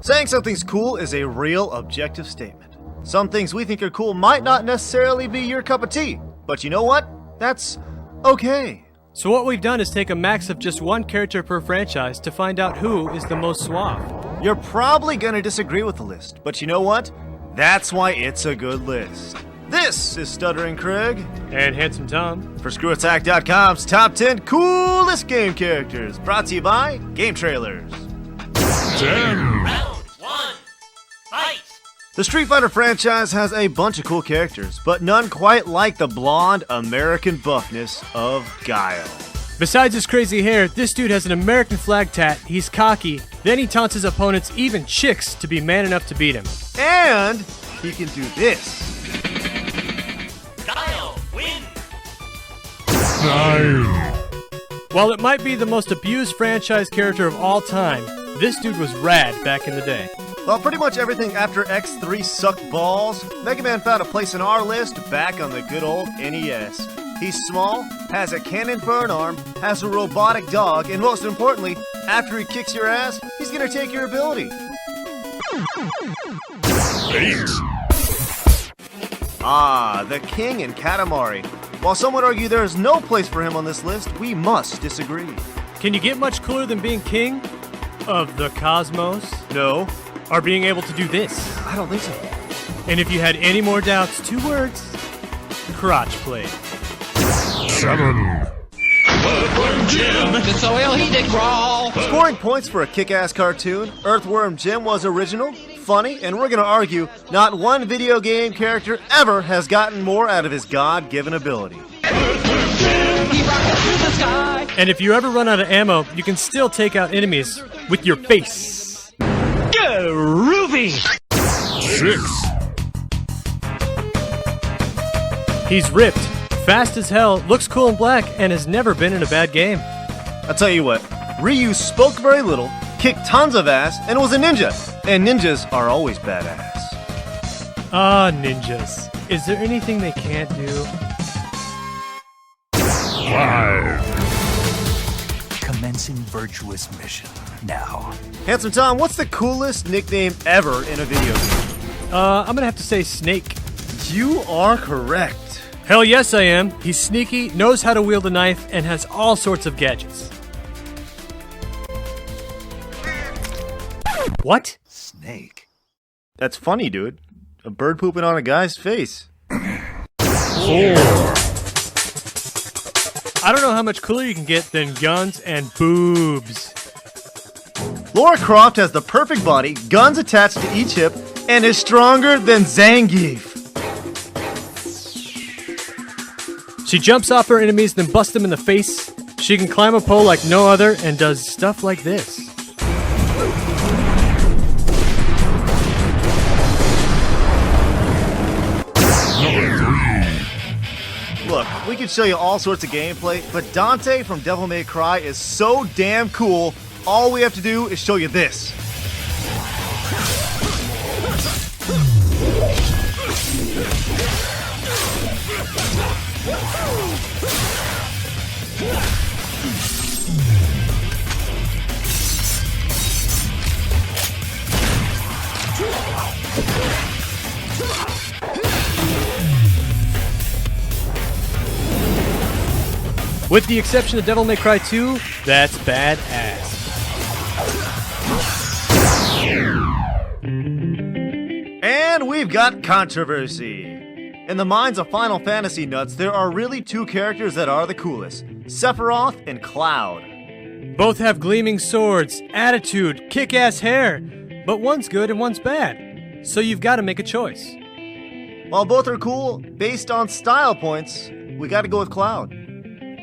Saying something's cool is a real objective statement. Some things we think are cool might not necessarily be your cup of tea, but you know what? That's okay. So what we've done is take a max of just one character per franchise to find out who is the most suave. You're probably gonna disagree with the list, but you know what? That's why it's a good list. This is Stuttering Craig And Handsome Tom for ScrewAttack.com's Top 10 Coolest Game Characters, brought to you by Game Trailers. 10. Round 1. Fight! The Street Fighter franchise has a bunch of cool characters, but none quite like the blonde American buffness of Guile. Besides his crazy hair, this dude has an American flag tat, he's cocky, then he taunts his opponents, even chicks, to be man enough to beat him. And he can do this. Guile win! 9. While it might be the most abused franchise character of all time, this dude was rad back in the day. Well, pretty much everything after X3 sucked balls, Mega Man found a place in our list back on the good old NES. He's small, has a cannon for an arm, has a robotic dog, and most importantly, after he kicks your ass, he's gonna take your ability. 8. Ah, the King in Katamari. While some would argue there is no place for him on this list, we must disagree. Can you get much cooler than being king of the cosmos? No, Or being able to do this? I don't think so. And if you had any more doubts, 2 words, crotch plate. 7. Earthworm Jim! The soil he did crawl. Scoring points for a kick-ass cartoon, Earthworm Jim was original, funny, and we're gonna argue not one video game character ever has gotten more out of his God-given ability. He rockets through the sky. And if you ever run out of ammo, you can still take out enemies with your face. Groovy. 6. He's ripped, fast as hell, looks cool in black, and has never been in a bad game. I'll tell you what, Ryu spoke very little, kicked tons of ass, and was a ninja. And ninjas are always badass. Ah, ninjas. Is there anything they can't do? 5. Commencing virtuous mission now. Handsome Tom, what's the coolest nickname ever in a video game? I'm gonna have to say Snake. You are correct. Hell yes, I am. He's sneaky, knows how to wield a knife, and has all sorts of gadgets. What? Snake. That's funny, dude. A bird pooping on a guy's face. 4. I don't know how much cooler you can get than guns and boobs. Lara Croft has the perfect body, guns attached to each hip, and is stronger than Zangief. She jumps off her enemies, then busts them in the face. She can climb a pole like no other and does stuff like this. Number 3. Look, we could show you all sorts of gameplay, but Dante from Devil May Cry is so damn cool, all we have to do is show you this. With the exception of Devil May Cry 2, that's badass. And we've got controversy. In the minds of Final Fantasy nuts, there are really 2 characters that are the coolest, Sephiroth and Cloud. Both have gleaming swords, attitude, kick-ass hair, but one's good and one's bad. So you've got to make a choice. While both are cool, based on style points, we gotta go with Cloud.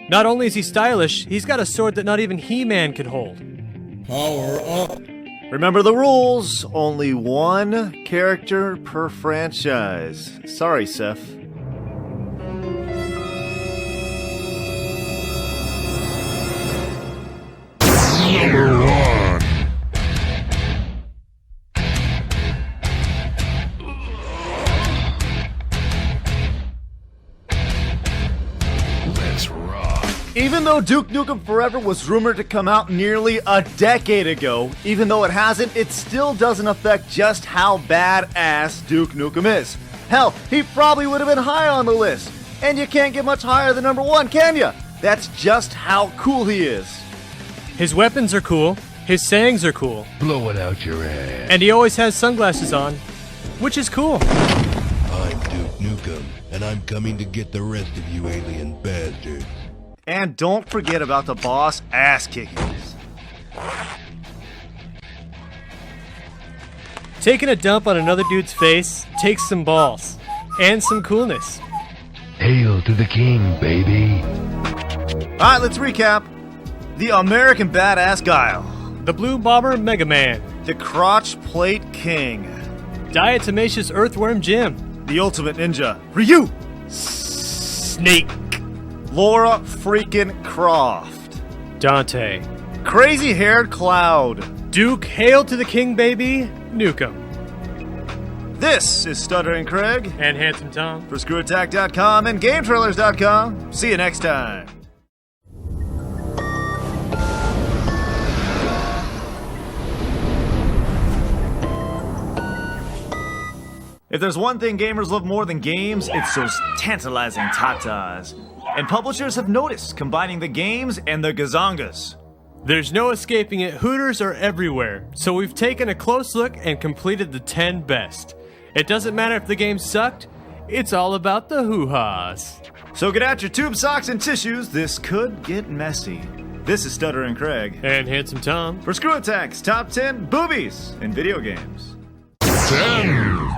Not only is he stylish, he's got a sword that not even He-Man could hold. Power up. Remember the rules, only 1 character per franchise. Sorry, Seth. Number 1. Let's rock. Even though Duke Nukem Forever was rumored to come out nearly a decade ago, even though it hasn't, it still doesn't affect just how badass Duke Nukem is. Hell, he probably would have been higher on the list. And you can't get much higher than number 1, can ya? That's just how cool he is. His weapons are cool, his sayings are cool, Blow it out your ass. and he always has sunglasses on, which is cool. I'm Duke Nukem, and I'm coming to get the rest of you alien bastards. And don't forget about the boss ass kickings. Taking a dump on another dude's face takes some balls and some coolness. Hail to the king, baby. Alright, let's recap. The American Badass Guile. The Blue Bomber Mega Man, The Crotch Plate King. Diatomaceous Earthworm Jim, The Ultimate Ninja. Ryu. Snake, Laura freaking Croft. Dante, Crazy Haired Cloud. Duke Hail to the King Baby Nukem, This is Stuttering Craig and Handsome Tom. for ScrewAttack.com and GameTrailers.com. See you next time. If there's one thing gamers love more than games, it's those tantalizing tatas. And publishers have noticed, combining the games and the gazongas. There's no escaping it, Hooters are everywhere, so we've taken a close look and completed the 10 best. It doesn't matter if the game sucked, it's all about the hoo-haws. So get out your tube socks and tissues, this could get messy. This is Stuttering Craig And Handsome Tom. for ScrewAttack's Top 10 Boobies in Video Games. 10.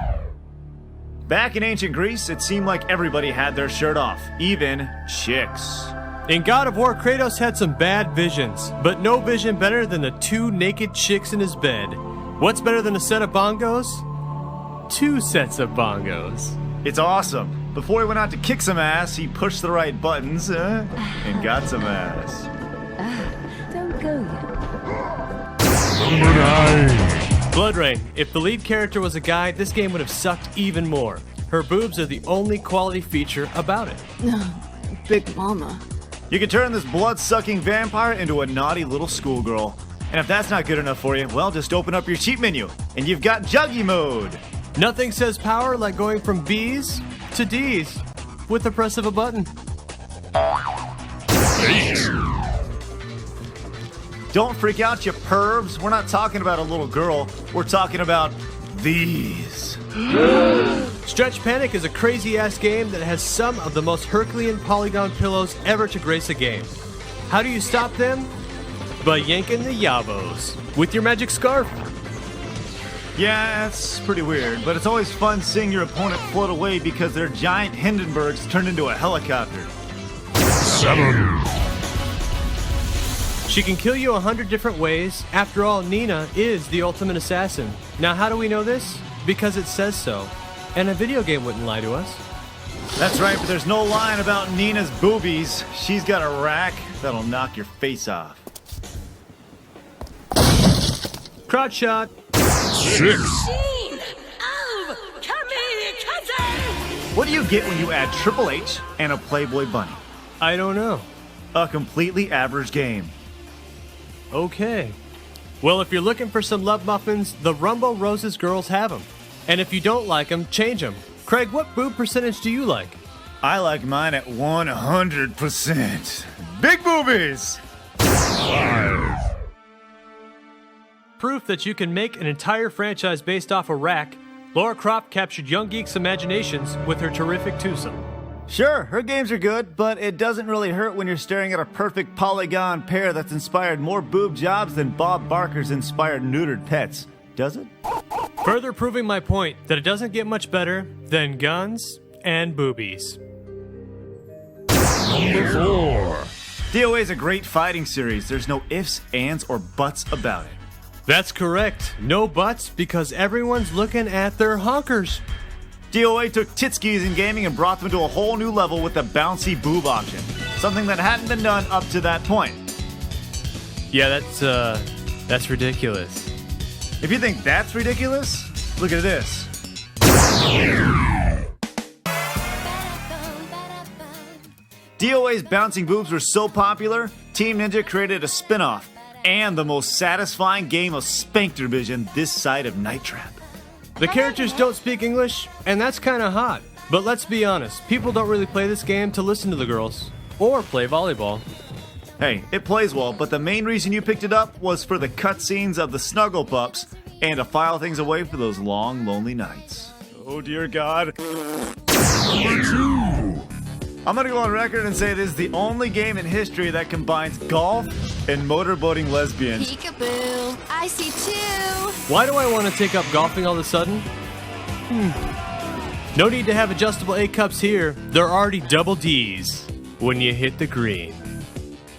Back in ancient Greece, it seemed like everybody had their shirt off, even chicks. In God of War, Kratos had some bad visions, but no vision better than the 2 naked chicks in his bed. What's better than a set of bongos? 2 sets of bongos. It's awesome. Before he went out to kick some ass, he pushed the right buttons and got some ass. Don't go yet. Number 9. Blood Rain. If the lead character was a guy, this game would have sucked even more. Her boobs are the only quality feature about it. Big Mama. You can turn this blood-sucking vampire into a naughty little schoolgirl. And if that's not good enough for you, well, just open up your cheat menu, and you've got Juggy Mode. Nothing says power like going from B's to D's with the press of a button. 8. Don't freak out, you pervs. We're not talking about a little girl. We're talking about these. Stretch Panic is a crazy-ass game that has some of the most Herculean polygon pillows ever to grace a game. How do you stop them? By yanking the yabos with your magic scarf. Yeah, that's pretty weird, but it's always fun seeing your opponent float away because their giant Hindenburgs turned into a helicopter. 7. She can kill you 100 different ways. After all, Nina is the ultimate assassin. Now, how do we know this? Because it says so. And a video game wouldn't lie to us. That's right, but there's no lying about Nina's boobies. She's got a rack that'll knock your face off. Crotch shot. 6. What do you get when you add Triple H and a Playboy bunny? I don't know. A completely average game. Okay. Well, if you're looking for some love muffins, the Rumble Roses girls have them. And if you don't like them, change them. Craig, what boob percentage do you like? I like mine at 100%. Big boobies! 5. Proof that you can make an entire franchise based off a rack, Laura Croft captured young geeks' imaginations with her terrific twosome. Sure, her games are good, but it doesn't really hurt when you're staring at a perfect polygon pair that's inspired more boob jobs than Bob Barker's inspired neutered pets. Does it? Further proving my point that it doesn't get much better than guns and boobies. Number 4. DOA is a great fighting series. There's no ifs, ands, or buts about it. That's correct. No buts because everyone's looking at their honkers. DOA took titskis in gaming and brought them to a whole new level with the bouncy boob option. Something that hadn't been done up to that point. Yeah, that's ridiculous. If you think that's ridiculous, look at this. DOA's bouncing boobs were so popular, Team Ninja created a spin-off and the most satisfying game of Spanktervision this side of Night Trap. The characters don't speak English, and that's kinda hot. But let's be honest, people don't really play this game to listen to the girls. Or play volleyball. Hey, it plays well, but the main reason you picked it up was for the cutscenes of the Snuggle Pups and to file things away for those long, lonely nights. Oh dear God. I'm gonna go on record and say this is the only game in history that combines golf and motorboating lesbians. Peekaboo. I see two. Why do I want to take up golfing all of a sudden? No need to have adjustable A cups here. They're already double Ds when you hit the green.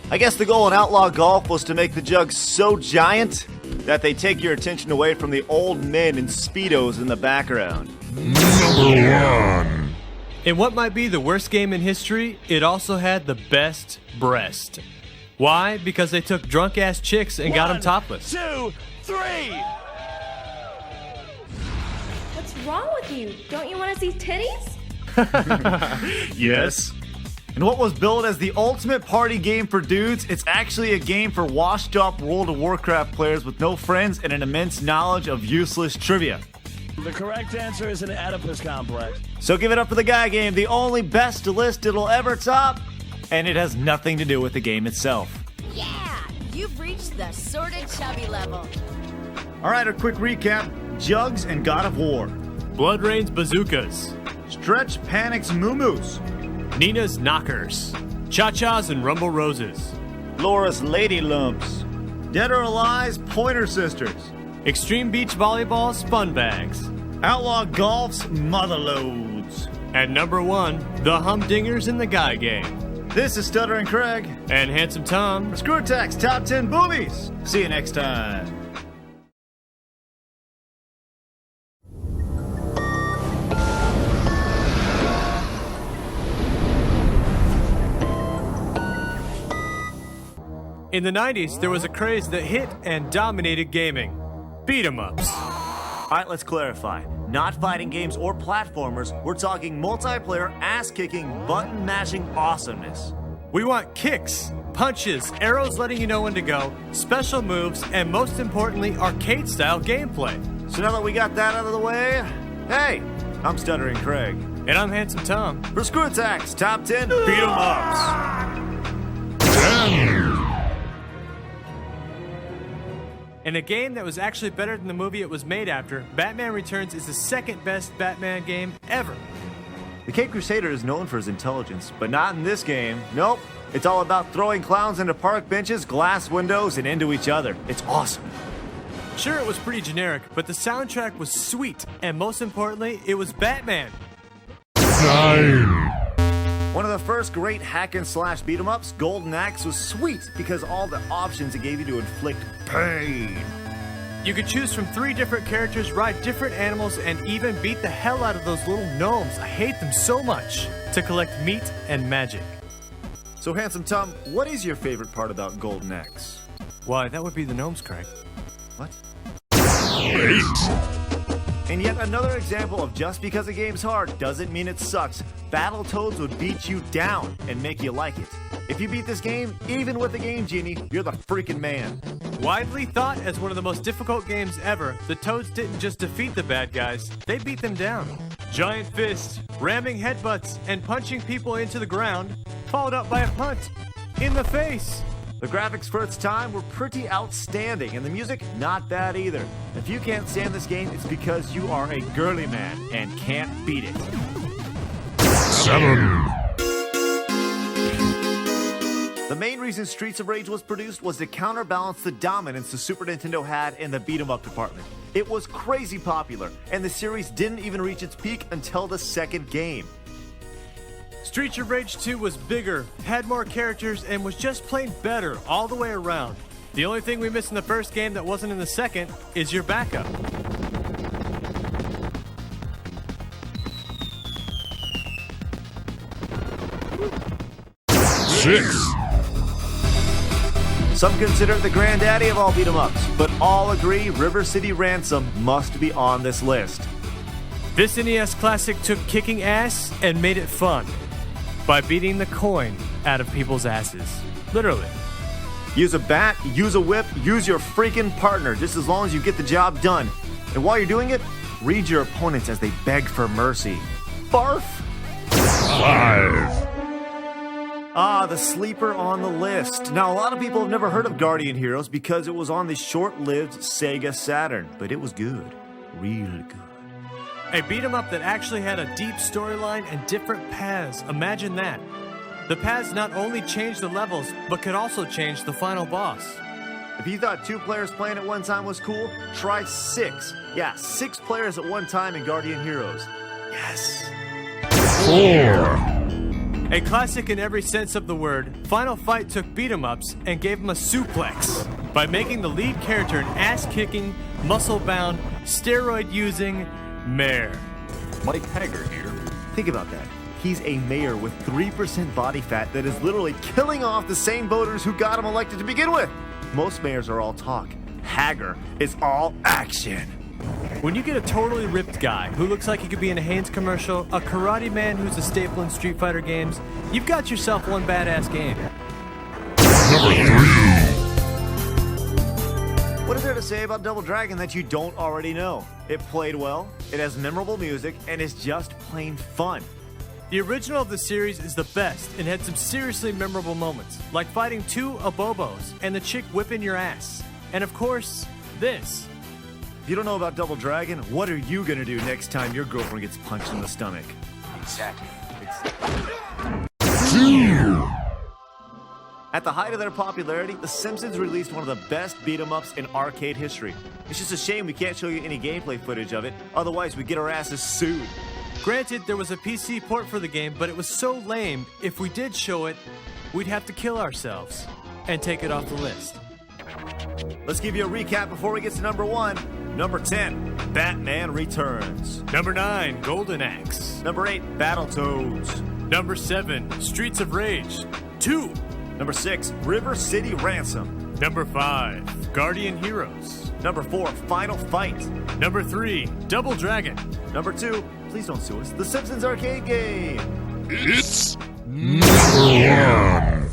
I guess the goal in Outlaw Golf was to make the jugs so giant that they take your attention away from the old men in Speedos in the background. Number 1. In what might be the worst game in history, it also had the best breast. Why? Because they took drunk-ass chicks and got them topless. 2, 3. What's wrong with you? Don't you want to see titties? Yes. And what was billed as the ultimate party game for dudes, it's actually a game for washed-up World of Warcraft players with no friends and an immense knowledge of useless trivia. The correct answer is an Oedipus complex. So give it up for the guy game, the only best list it'll ever top, and it has nothing to do with the game itself. Yeah, you've reached the sorted chubby level. All right, a quick recap. Jugs and God of War. Blood Rain's bazookas. Stretch Panic's Moo-Moos. Nina's knockers. Cha-Chas and Rumble Roses. Laura's Lady Lumps. Dead or Alive's Pointer Sisters. Extreme Beach Volleyball's Fun Bags. Outlaw Golf's Motherloads. And number 1, the Humdingers in the Guy Game. This is Stuttering Craig. And Handsome Tom. For ScrewAttack's Top 10 Boobies. See you next time. In the 90s, there was a craze that hit and dominated gaming. Beat 'em ups. Alright, let's clarify. Not fighting games or platformers, we're talking multiplayer, ass-kicking, button-mashing awesomeness. We want kicks, punches, arrows letting you know when to go, special moves, and most importantly, arcade-style gameplay. So now that we got that out of the way, hey, I'm Stuttering Craig. And I'm Handsome Tom. For ScrewAttack's Top 10 Beat 'em Ups. 10. In a game that was actually better than the movie it was made after, Batman Returns is the second best Batman game ever. The Cape Crusader is known for his intelligence, but not in this game. Nope. It's all about throwing clowns into park benches, glass windows, and into each other. It's awesome. Sure, it was pretty generic, but the soundtrack was sweet, and most importantly, it was Batman. 9. One of the first great hack and slash beat 'em ups, Golden Axe, was sweet because all the options it gave you to inflict pain. You could choose from 3 different characters, ride different animals, and even beat the hell out of those little gnomes. I hate them so much. To collect meat and magic. So, Handsome Tom, what is your favorite part about Golden Axe? Why, that would be the gnomes, Craig. What? 8. And yet another example of just because a game's hard doesn't mean it sucks. Battletoads would beat you down and make you like it. If you beat this game, even with the Game Genie, you're the freaking man. Widely thought as one of the most difficult games ever, the Toads didn't just defeat the bad guys, they beat them down. Giant fists, ramming headbutts, and punching people into the ground, followed up by a punt in the face. The graphics for its time were pretty outstanding, and the music, not bad either. If you can't stand this game, it's because you are a girly man and can't beat it. 7. The main reason Streets of Rage was produced was to counterbalance the dominance the Super Nintendo had in the beat-em-up department. It was crazy popular, and the series didn't even reach its peak until the second game. Streets of Rage 2 was bigger, had more characters, and was just plain better all the way around. The only thing we missed in the first game that wasn't in the second is your backup. 6. Some consider it the granddaddy of all beat-em-ups, but all agree River City Ransom must be on this list. This NES classic took kicking ass and made it fun by beating the coin out of people's asses. Literally. Use a bat, use a whip, use your freaking partner, just as long as you get the job done. And while you're doing it, read your opponents as they beg for mercy. Barf! 5. Ah, the sleeper on the list. Now, a lot of people have never heard of Guardian Heroes because it was on the short-lived Sega Saturn, but it was good. Real good. A beat-em-up that actually had a deep storyline and different paths. Imagine that. The paths not only changed the levels, but could also change the final boss. If you thought 2 players playing at one time was cool, try 6. Yeah, 6 players at one time in Guardian Heroes. Yes. 4. A classic in every sense of the word, Final Fight took beat-em-ups and gave them a suplex by making the lead character an ass-kicking, muscle-bound, steroid-using mayor. Mike Hager here. Think about that. He's a mayor with 3% body fat that is literally killing off the same voters who got him elected to begin with. Most mayors are all talk. Hager is all action. When you get a totally ripped guy who looks like he could be in a Hanes commercial, a karate man who's a staple in Street Fighter games, you've got yourself one badass game. Number 3. What is there to say about Double Dragon that you don't already know? It played well, it has memorable music, and is just plain fun. The original of the series is the best and had some seriously memorable moments, like fighting 2 Abobos and the chick whipping your ass. And of course, this. If you don't know about Double Dragon, what are you gonna do next time your girlfriend gets punched in the stomach? Exactly. At the height of their popularity, The Simpsons released one of the best beat-em-ups in arcade history. It's just a shame we can't show you any gameplay footage of it, otherwise we'd get our asses sued. Granted, there was a PC port for the game, but it was so lame, if we did show it, we'd have to kill ourselves and take it off the list. Let's give you a recap before we get to number 1. Number 10, Batman Returns. Number 9, Golden Axe. Number 8, Battletoads. Number 7, Streets of Rage 2. Number 6, River City Ransom. Number 5, Guardian Heroes. Number 4, Final Fight. Number 3, Double Dragon. Number 2, please don't sue us, The Simpsons arcade game. It's number 1.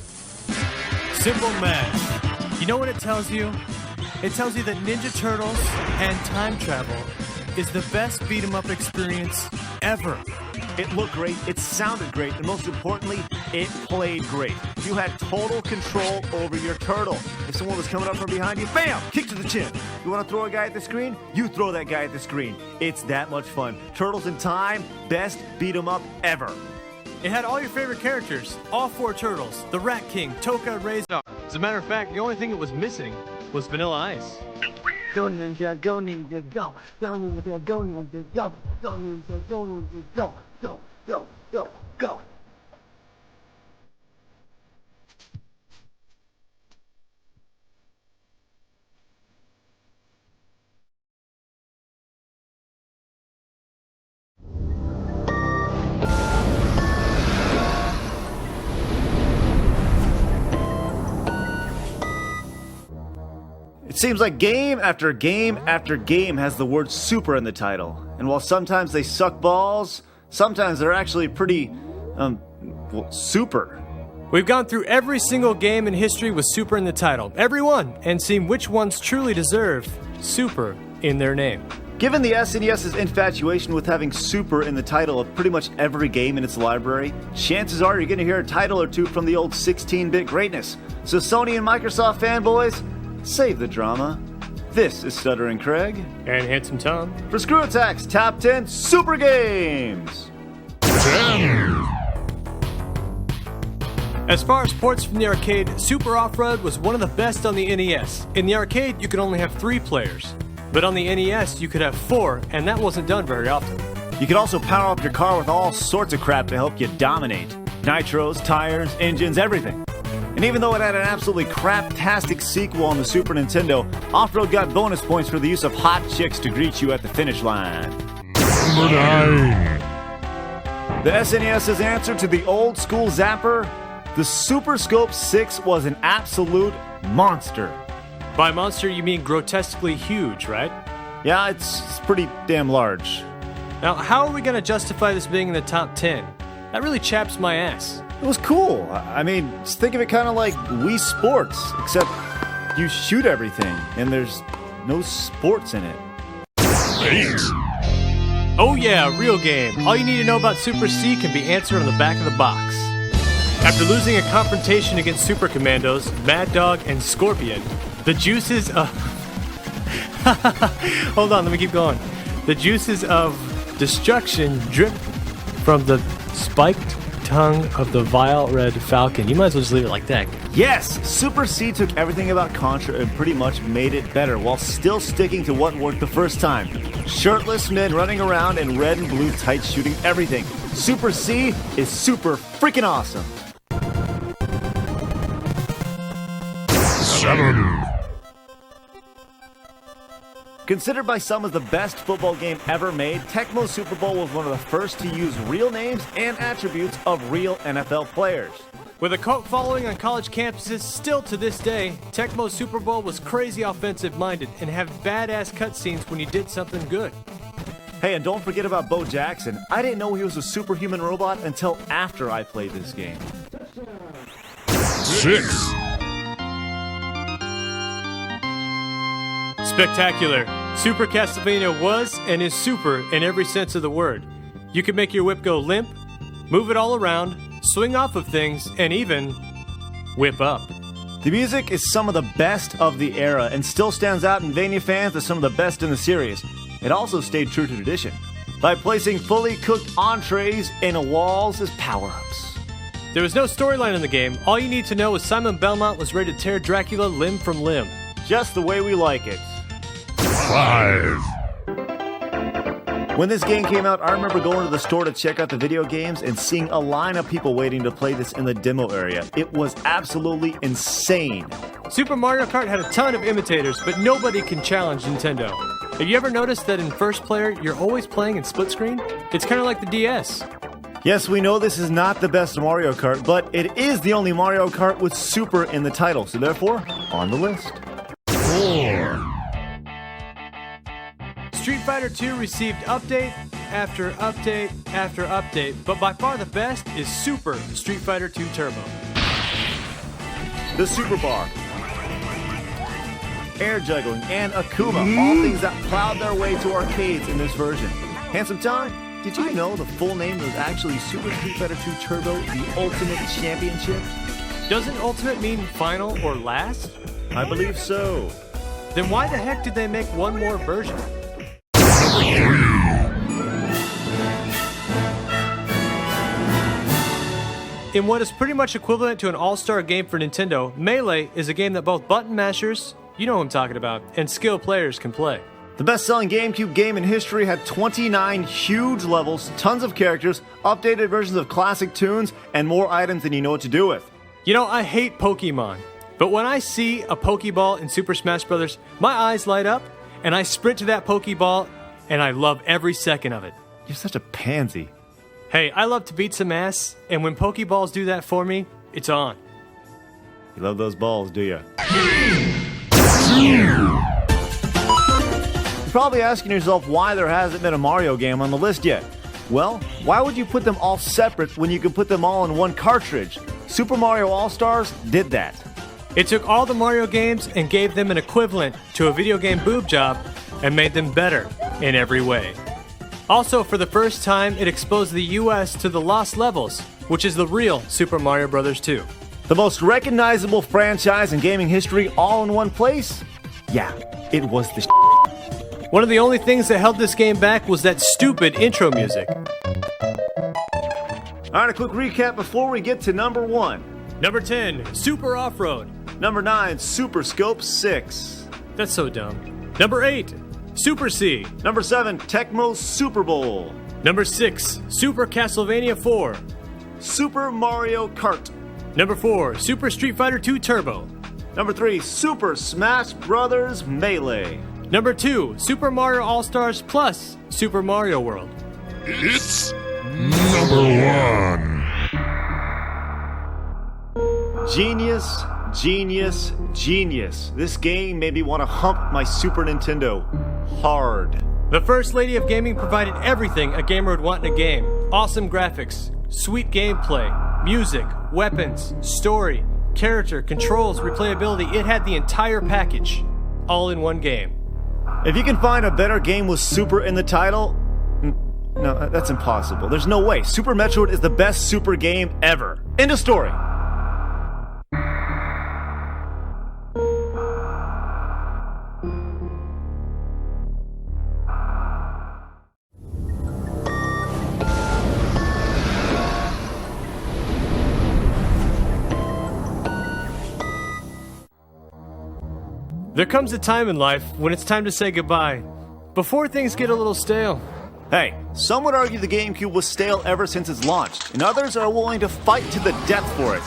Simple math. You know what it tells you? It tells you that Ninja Turtles and time travel is the best beat-em-up experience ever. It looked great, it sounded great, and most importantly, it played great. You had total control over your turtle. If someone was coming up from behind you, bam, kick to the chin. You want to throw a guy at the screen? You throw that guy at the screen. It's that much fun. Turtles in Time, best beat-em-up ever. It had all your favorite characters, all 4 turtles, the Rat King, Toka, Razor. As a matter of fact, the only thing it was missing was Vanilla Ice. Go ninja, go ninja, go. Go ninja, go ninja, go. Go ninja, go ninja, go. Go, go, go, go. It seems like game after game after game has the word super in the title. And while sometimes they suck balls, sometimes they're actually pretty, super. We've gone through every single game in history with super in the title, every one, and seen which ones truly deserve super in their name. Given the SNES's infatuation with having super in the title of pretty much every game in its library, chances are you're going to hear a title or two from the old 16-bit greatness. So Sony and Microsoft fanboys, save the drama. This is Stuttering Craig. And Handsome Tom. For ScrewAttack's Top 10 Super Games. 10. As far as ports from the arcade, Super Off-Road was one of the best on the NES. In the arcade, you could only have 3 players. But on the NES, you could have 4, and that wasn't done very often. You could also power up your car with all sorts of crap to help you dominate. Nitros, tires, engines, everything. And even though it had an absolutely craptastic sequel on the Super Nintendo, Off-Road got bonus points for the use of hot chicks to greet you at the finish line. Number 9. The SNES's answer to the old school zapper, the Super Scope 6 was an absolute monster. By monster, you mean grotesquely huge, right? Yeah, it's pretty damn large. Now, how are we going to justify this being in the top 10? That really chaps my ass. It was cool. I mean, just think of it kind of like Wii Sports, except you shoot everything, and there's no sports in it. 8. Oh yeah, real game. All you need to know about Super C can be answered on the back of the box. After losing a confrontation against Super Commandos, Mad Dog, and Scorpion, the juices of... Hold on, let me keep going. The juices of destruction drip from the spiked tongue of the vile red falcon. You might as well just leave it like that. Yes, Super C took everything about Contra and pretty much made it better while still sticking to what worked the first time. Shirtless men running around in red and blue tights shooting everything. Super C is super freaking awesome. 7. Considered by some as the best football game ever made, Tecmo Super Bowl was one of the first to use real names and attributes of real NFL players. With a cult following on college campuses still to this day, Tecmo Super Bowl was crazy offensive-minded and had badass cutscenes when you did something good. Hey, and don't forget about Bo Jackson. I didn't know he was a superhuman robot until after I played this game. 6. Spectacular. Super Castlevania was and is super in every sense of the word. You can make your whip go limp, move it all around, swing off of things, and even whip up. The music is some of the best of the era and still stands out in Vania fans as some of the best in the series. It also stayed true to tradition by placing fully cooked entrees in walls as power-ups. There was no storyline in the game. All you need to know is Simon Belmont was ready to tear Dracula limb from limb. Just the way we like it. 5. When this game came out, I remember going to the store to check out the video games and seeing a line of people waiting to play this in the demo area. It was absolutely insane. Super Mario Kart had a ton of imitators, but nobody can challenge Nintendo. Have you ever noticed that in first player, you're always playing in split screen? It's kind of like the DS. Yes, we know this is not the best Mario Kart, but it is the only Mario Kart with Super in the title, so therefore, on the list. 4. Street Fighter II received update after update after update, but by far the best is Super Street Fighter II Turbo. The Super Bar, air juggling, and Akuma, all things that plowed their way to arcades in this version. Handsome Tom, did you know the full name was actually Super Street Fighter II Turbo, the Ultimate Championship? Doesn't Ultimate mean final or last? I believe so. Then why the heck did they make one more version? 3. In what is pretty much equivalent to an all-star game for Nintendo, Melee is a game that both button mashers, you know what I'm talking about, and skilled players can play. The best-selling GameCube game in history had 29 huge levels, tons of characters, updated versions of classic tunes, and more items than you know what to do with. You know, I hate Pokemon, but when I see a Pokeball in Super Smash Bros., my eyes light up, and I sprint to that Pokeball, and I love every second of it. You're such a pansy. Hey, I love to beat some ass, and when Pokeballs do that for me, it's on. You love those balls, do you? 2. You're probably asking yourself why there hasn't been a Mario game on the list yet. Well, why would you put them all separate when you could put them all in one cartridge? Super Mario All-Stars did that. It took all the Mario games and gave them an equivalent to a video game boob job and made them better in every way. Also, for the first time, it exposed the US to the Lost Levels, which is the real Super Mario Bros. 2. The most recognizable franchise in gaming history all in one place? Yeah, it was the One of the only things that held this game back was that stupid intro music. Alright, a quick recap before we get to number 1. Number 10, Super Off-Road. Number 9, Super Scope 6. That's so dumb. Number 8, Super C. Number 7, Tecmo Super Bowl. Number 6, Super Castlevania 4. Super Mario Kart. Number 4, Super Street Fighter II Turbo. Number 3, Super Smash Bros. Melee. Number 2, Super Mario All-Stars plus Super Mario World. It's number 1. Genius, genius, genius. This game made me want to hump my Super Nintendo hard. The First Lady of Gaming provided everything a gamer would want in a game. Awesome graphics, Sweet gameplay, music, weapons, story, character, controls, replayability. It had the entire package, all in one game. If you can find a better game with Super in the title, no, that's impossible. There's no way. Super Metroid is the best Super game ever. End of story. There comes a time in life when it's time to say goodbye, before things get a little stale. Hey, some would argue the GameCube was stale ever since its launch, and others are willing to fight to the death for it.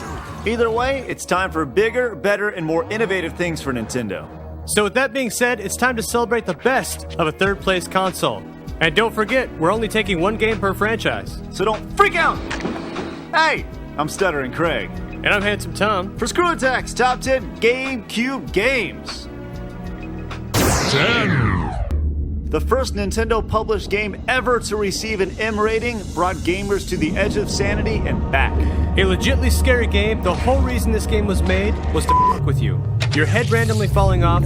Either way, it's time for bigger, better, and more innovative things for Nintendo. So with that being said, it's time to celebrate the best of a third-place console. And don't forget, we're only taking one game per franchise. So don't freak out! Hey, I'm Stuttering Craig. And I'm Handsome Tom. For ScrewAttack's Top 10 GameCube Games. 10. The first Nintendo-published game ever to receive an M rating brought gamers to the edge of sanity and back. A legitly scary game. The whole reason this game was made was to fuck with you. Your head randomly falling off,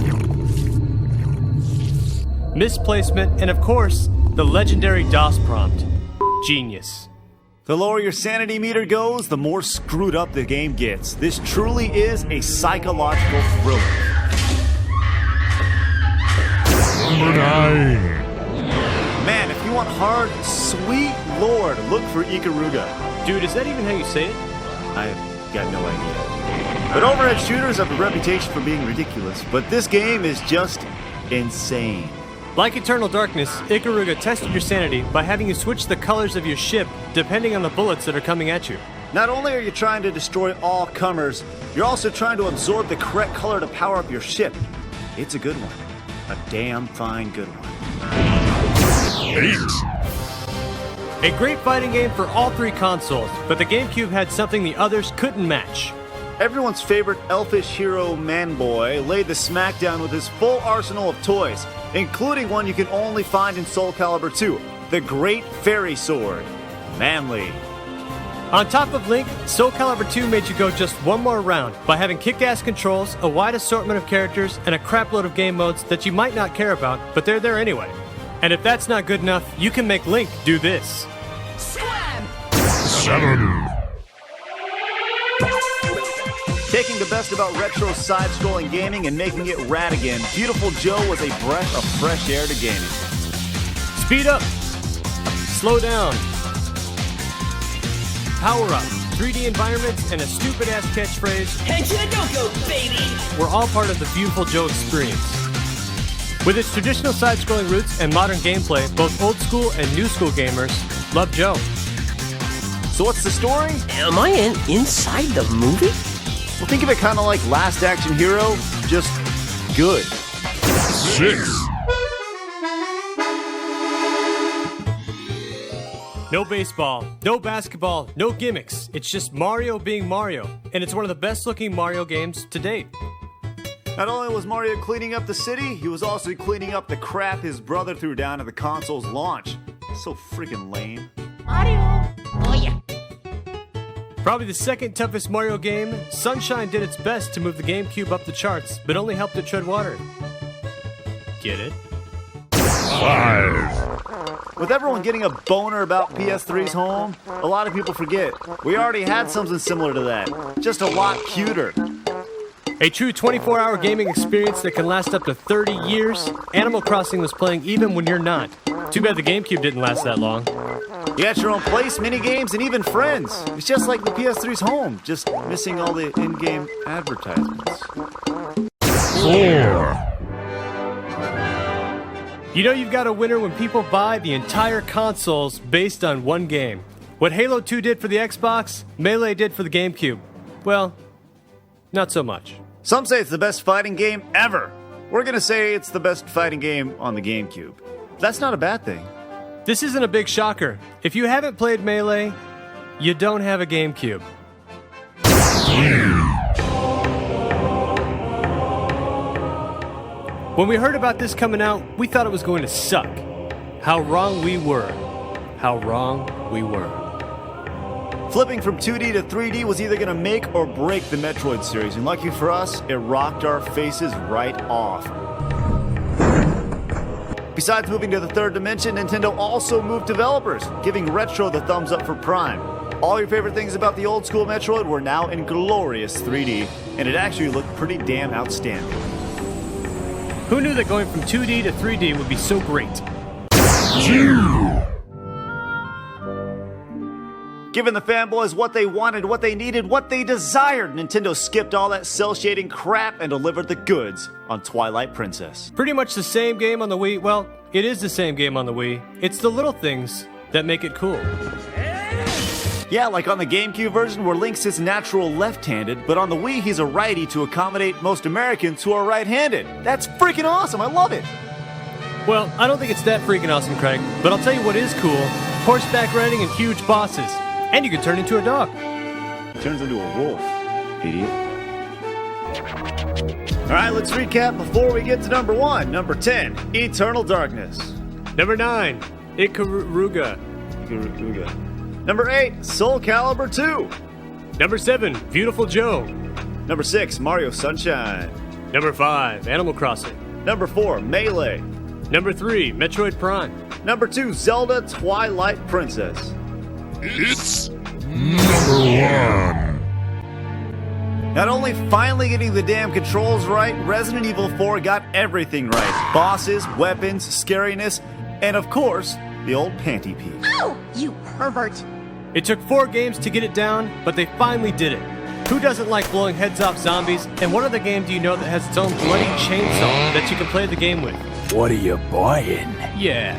misplacement, and of course, the legendary DOS prompt. Genius. The lower your sanity meter goes, the more screwed up the game gets. This truly is a psychological thriller. Number 9. Man, if you want hard, sweet lord, look for Ikaruga. Dude, is that even how you say it? I've got no idea. But overhead shooters have a reputation for being ridiculous, but this game is just insane. Like Eternal Darkness, Ikaruga tested your sanity by having you switch the colors of your ship depending on the bullets that are coming at you. Not only are you trying to destroy all comers, you're also trying to absorb the correct color to power up your ship. It's a good one. A damn fine good one. 8. A great fighting game for all three consoles, but the GameCube had something the others couldn't match. Everyone's favorite elfish hero Manboy laid the smackdown with his full arsenal of toys, including one you can only find in Soul Calibur 2, the Great Fairy Sword. Manly. On top of Link, Soul Calibur 2 made you go just one more round by having kick-ass controls, a wide assortment of characters, and a crapload of game modes that you might not care about, but they're there anyway. And if that's not good enough, you can make Link do this. 7. Taking the best about retro side-scrolling gaming and making it rad again, Beautiful Joe was a breath of fresh air to gaming. Speed up. Slow down. Power up. 3D environments and a stupid-ass catchphrase. Head to the go-go, baby! Were all part of the Beautiful Joe experience. With its traditional side-scrolling roots and modern gameplay, both old school and new school gamers love Joe. So what's the story? Am I inside the movie? Well, think of it kind of like Last Action Hero, just good. 6. No baseball, no basketball, no gimmicks. It's just Mario being Mario, and it's one of the best-looking Mario games to date. Not only was Mario cleaning up the city, he was also cleaning up the crap his brother threw down at the console's launch. So freaking lame. Mario. Oh, yeah. Probably the second toughest Mario game, Sunshine did its best to move the GameCube up the charts, but only helped it tread water. Get it? 5. With everyone getting a boner about PS3's home, a lot of people forget we already had something similar to that, just a lot cuter. A true 24-hour gaming experience that can last up to 30 years. Animal Crossing was playing even when you're not. Too bad the GameCube didn't last that long. You got your own place, minigames, and even friends. It's just like the PS3's home, just missing all the in-game advertisements. 4. You know you've got a winner when people buy the entire consoles based on one game. What Halo 2 did for the Xbox, Melee did for the GameCube. Well, not so much. Some say it's the best fighting game ever. We're gonna say it's the best fighting game on the GameCube. That's not a bad thing. This isn't a big shocker. If you haven't played Melee, you don't have a GameCube. 3. When we heard about this coming out, we thought it was going to suck. How wrong we were. How wrong we were. Flipping from 2D to 3D was either going to make or break the Metroid series, and lucky for us, it rocked our faces right off. Besides moving to the third dimension, Nintendo also moved developers, giving Retro the thumbs up for Prime. All your favorite things about the old school Metroid were now in glorious 3D, and it actually looked pretty damn outstanding. Who knew that going from 2D to 3D would be so great? Giving the fanboys what they wanted, what they needed, what they desired, Nintendo skipped all that cell shading crap and delivered the goods on Twilight Princess. Pretty much the same game on the Wii. Well, it is the same game on the Wii. It's the little things that make it cool. Yeah, like on the GameCube version where Link sits natural left-handed, but on the Wii he's a righty to accommodate most Americans who are right-handed. That's freaking awesome, I love it! Well, I don't think it's that freaking awesome, Craig, but I'll tell you what is cool. Horseback riding and huge bosses. And you can turn into a dog. Turns into a wolf, idiot. Alright, let's recap before we get to number 1. Number 10, Eternal Darkness. Number 9, Ikaruga. Number 8, Soul Calibur 2. Number 7, Beautiful Joe. Number 6, Mario Sunshine. Number 5, Animal Crossing. Number 4, Melee. Number 3, Metroid Prime. Number 2, Zelda Twilight Princess. It's number 1. Not only finally getting the damn controls right, Resident Evil 4 got everything right. Bosses, weapons, scariness, and of course, the old panty pee. Oh, you pervert. It took 4 games to get it down, but they finally did it. Who doesn't like blowing heads off zombies? And what other game do you know that has its own bloody chainsaw that you can play the game with? What are you buying? Yeah.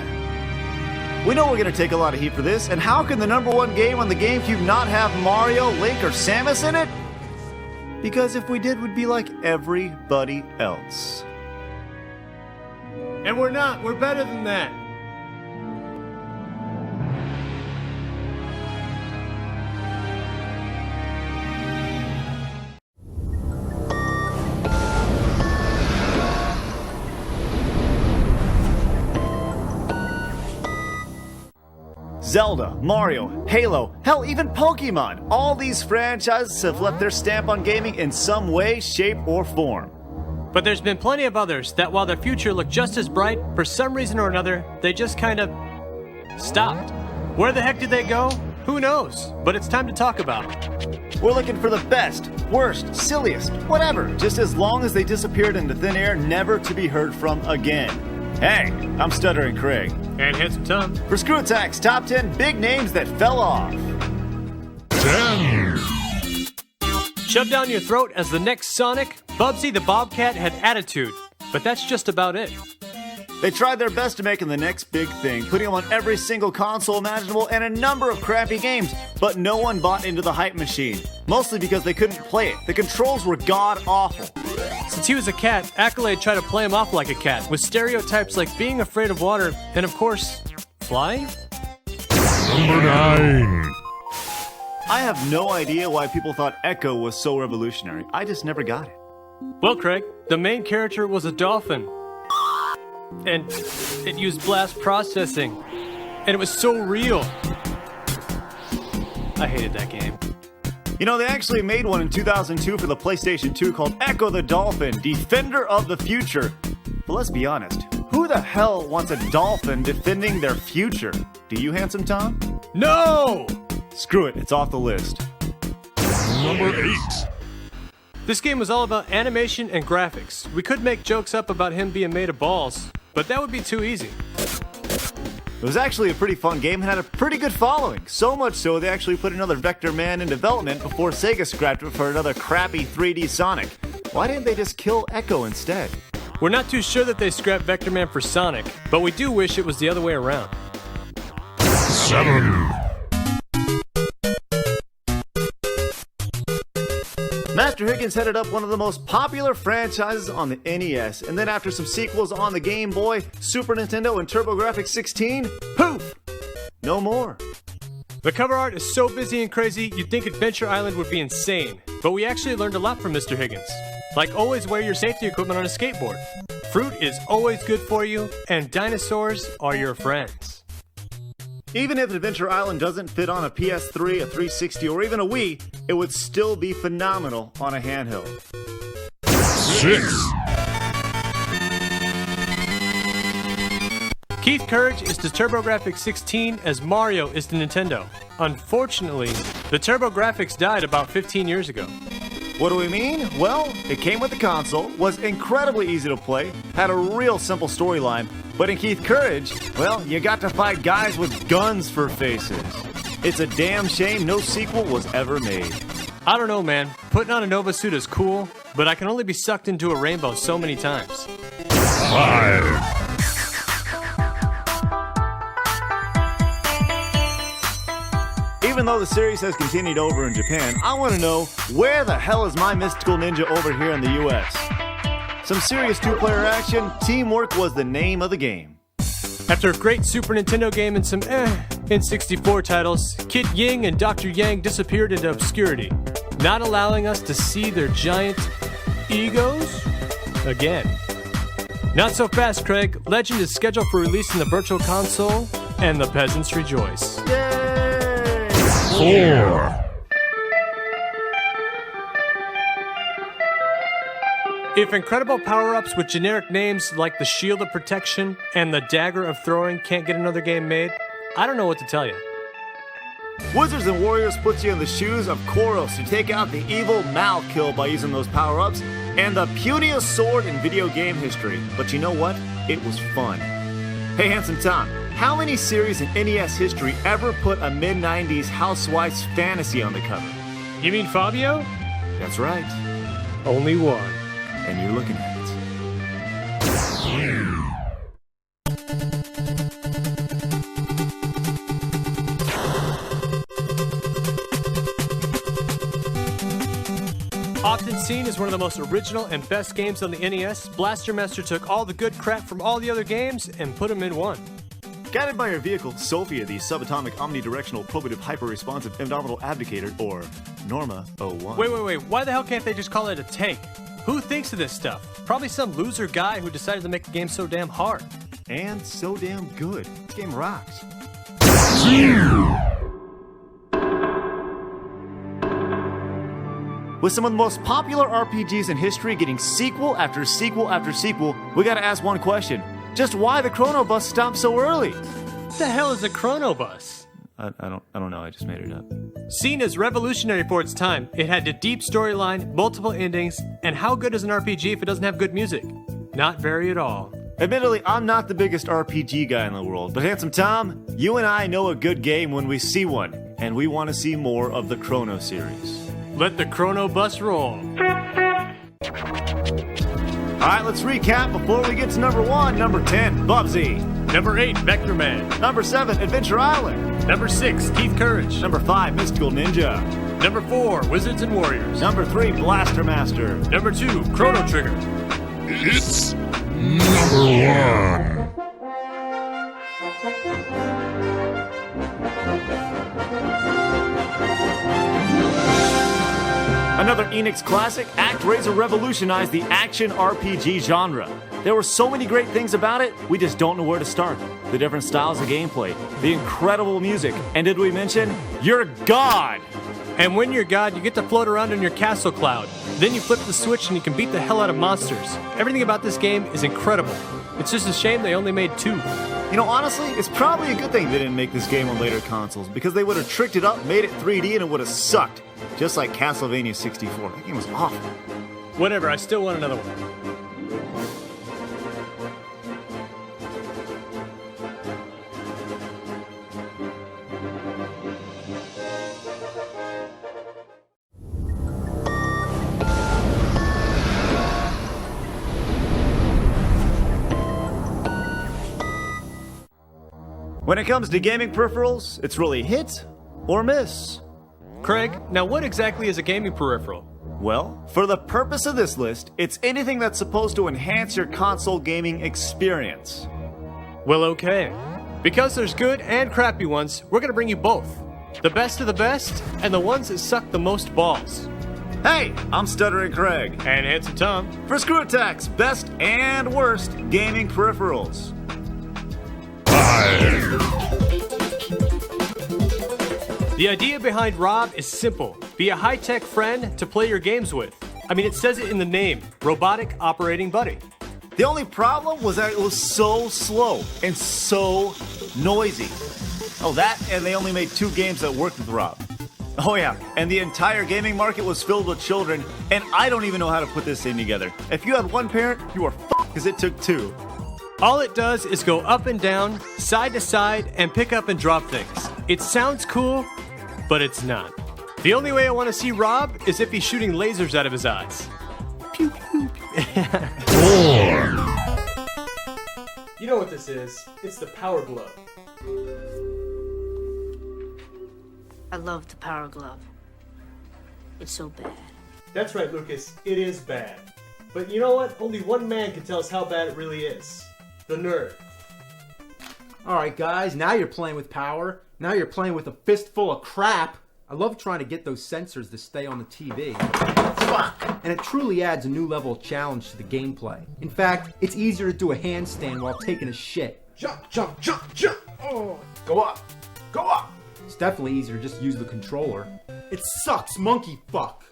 We know we're going to take a lot of heat for this, and how can the number 1 game on the GameCube not have Mario, Link, or Samus in it? Because if we did, we'd be like everybody else. And we're not. We're better than that. Zelda, Mario, Halo, hell, even Pokemon. All these franchises have left their stamp on gaming in some way, shape, or form. But there's been plenty of others that while their future looked just as bright, for some reason or another, they just kind of stopped. Where the heck did they go? Who knows? But it's time to talk about it. We're looking for the best, worst, silliest, whatever, just as long as they disappeared into thin air, never to be heard from again. Hey, I'm Stuttering Craig. And Handsome Tom. For ScrewAttack's top 10 big names that fell off. 10. Shoved down your throat as the next Sonic, Bubsy the Bobcat had attitude. But that's just about it. They tried their best to make him the next big thing, putting him on every single console imaginable and a number of crappy games, but no one bought into the hype machine. Mostly because they couldn't play it. The controls were god-awful. Since he was a cat, Accolade tried to play him off like a cat, with stereotypes like being afraid of water and, of course, flying? Number 9. I have no idea why people thought Echo was so revolutionary. I just never got it. Well, Craig, the main character was a dolphin. And it used blast processing. And it was so real. I hated that game. You know, they actually made one in 2002 for the PlayStation 2 called Echo the Dolphin, Defender of the Future. But let's be honest, who the hell wants a dolphin defending their future? Do you, Handsome Tom? No! Screw it, it's off the list. Number 8. This game was all about animation and graphics. We could make jokes up about him being made of balls, but that would be too easy. It was actually a pretty fun game and had a pretty good following. So much so they actually put another Vector Man in development before Sega scrapped it for another crappy 3D Sonic. Why didn't they just kill Echo instead? We're not too sure that they scrapped Vector Man for Sonic, but we do wish it was the other way around. 7. Master Higgins headed up one of the most popular franchises on the NES, and then after some sequels on the Game Boy, Super Nintendo, and TurboGrafx 16, poof! No more. The cover art is so busy and crazy, you'd think Adventure Island would be insane, but we actually learned a lot from Mr. Higgins. Like always wear your safety equipment on a skateboard. Fruit is always good for you, and dinosaurs are your friends. Even if Adventure Island doesn't fit on a PS3, a 360, or even a Wii, it would still be phenomenal on a handheld. 6. Keith Courage is to TurboGrafx 16 as Mario is to Nintendo. Unfortunately, the TurboGrafx died about 15 years ago. What do we mean? Well, it came with the console, was incredibly easy to play, had a real simple storyline, but in Keith Courage, well, you got to fight guys with guns for faces. It's a damn shame no sequel was ever made. I don't know, man. Putting on a Nova suit is cool, but I can only be sucked into a rainbow so many times. 5. Even though the series has continued over in Japan, I want to know, where the hell is my mystical ninja over here in the US? Some serious two-player action, teamwork was the name of the game. After a great Super Nintendo game and some N64 titles, Kid Ying and Dr. Yang disappeared into obscurity, not allowing us to see their giant egos again. Not so fast, Craig. Legend is scheduled for release in the Virtual Console, and the peasants rejoice. Yay! 4. If incredible power-ups with generic names like the Shield of Protection and the Dagger of Throwing can't get another game made, I don't know what to tell you. Wizards and Warriors puts you in the shoes of Koros to take out the evil Malkill by using those power-ups, and the puniest sword in video game history. But you know what? It was fun. Hey, Handsome Tom, how many series in NES history ever put a mid-90s housewife's fantasy on the cover? You mean Fabio? That's right. Only one. And you're looking at it. Often seen as one of the most original and best games on the NES, Blaster Master took all the good crap from all the other games and put them in one. Guided by your vehicle, Sophia, the subatomic omnidirectional probative hyper-responsive indomitable abdicator, or Norma 01. Wait, why the hell can't they just call it a tank? Who thinks of this stuff? Probably some loser guy who decided to make the game so damn hard. And so damn good. This game rocks. 2. With some of the most popular RPGs in history getting sequel after sequel after sequel, we gotta ask one question. Just why the Chrono Bus stopped so early? What the hell is a Chrono Bus? I don't know, I just made it up. Seen as revolutionary for its time, it had a deep storyline, multiple endings, and how good is an RPG if it doesn't have good music? Not very at all. Admittedly, I'm not the biggest RPG guy in the world, but Handsome Tom, you and I know a good game when we see one, and we want to see more of the Chrono series. Let the Chrono Bus roll. Alright, let's recap before we get to number 1. Number 10, Bubsy. Number 8, Vector Man. Number 7, Adventure Island. Number 6, Keith Courage. Number 5, Mystical Ninja. Number 4, Wizards and Warriors. Number 3, Blaster Master. Number 2, Chrono Trigger. It's number 1. Another Enix classic, ActRaiser revolutionized the action RPG genre. There were so many great things about it, we just don't know where to start. The different styles of gameplay, the incredible music, and did we mention, you're God! And when you're God, you get to float around in your castle cloud. Then you flip the switch and you can beat the hell out of monsters. Everything about this game is incredible. It's just a shame they only made 2. You know, honestly, it's probably a good thing they didn't make this game on later consoles, because they would have tricked it up, made it 3D, and it would have sucked. Just like Castlevania 64. That game was awful. Whatever, I still want another one. When it comes to gaming peripherals, it's really hit or miss. Craig, now what exactly is a gaming peripheral? Well, for the purpose of this list, it's anything that's supposed to enhance your console gaming experience. Well, okay. Because there's good and crappy ones, we're gonna bring you both. The best of the best, and the ones that suck the most balls. Hey, I'm Stuttering Craig. And Handsome Tom. For ScrewAttack's best and worst gaming peripherals. 5. The idea behind Rob is simple. Be a high-tech friend to play your games with. I mean, it says it in the name, Robotic Operating Buddy. The only problem was that it was so slow and so noisy. Oh, that, and they only made 2 games that worked with Rob. Oh yeah, and the entire gaming market was filled with children, and I don't even know how to put this thing together. If you had one parent, you were f***ed because it took 2. All it does is go up and down, side to side, and pick up and drop things. It sounds cool, but it's not. The only way I want to see Rob is if he's shooting lasers out of his eyes. Pew, pew, pew. 4. You know what this is. It's the Power Glove. I love the Power Glove. It's so bad. That's right, Lucas. It is bad. But you know what? Only one man can tell us how bad it really is. The nerd. Alright guys, now you're playing with power. Now you're playing with a fistful of crap. I love trying to get those sensors to stay on the TV. Fuck! And it truly adds a new level of challenge to the gameplay. In fact, it's easier to do a handstand while taking a shit. Jump, jump, jump, jump! Oh. Go up! Go up! It's definitely easier to just use the controller. It sucks, monkey fuck!